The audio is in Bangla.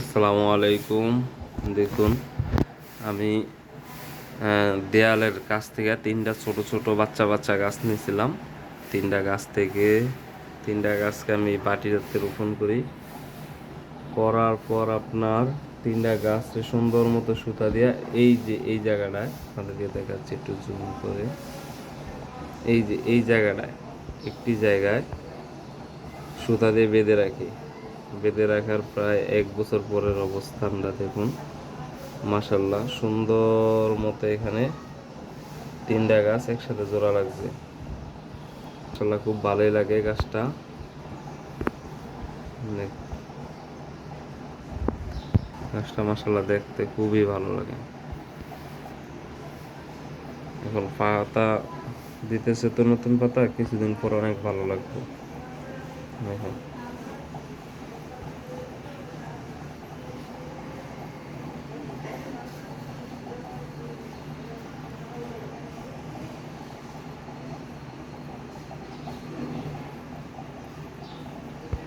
আসসালামু আলাইকুম। দেখুন, আমি দেয়ালের কাছ থেকে তিনটা ছোট ছোট বাচ্চা বাচ্চা গাছ নিয়েছিলাম। তিনটা গাছকে আমি বাটিতে রোপণ করার পর আপনার তিনটা গাছকে সুন্দর মতো সুতা দিয়ে এই জায়গাটায় আপনাদেরকে দেখাচ্ছি একটু জুম করে। এই জায়গাটায় একটি জায়গায় সুতা দিয়ে বেঁধে রাখার প্রায় 1 বছর পরের অবস্থানটা দেখুন। মাশাল্লাহ, সুন্দর মতো এখানে তিনটা গাছ একসাথে জোড়া লাগছে। মাশাল্লাহ, খুব ভালোই লাগে গাছটা। মাশাল্লাহ দেখতে খুবই ভালো লাগে। এখন পাতা দিতেছে তো, নতুন পাতা, কিছুদিন পর অনেক ভালো লাগবে। দেখুন।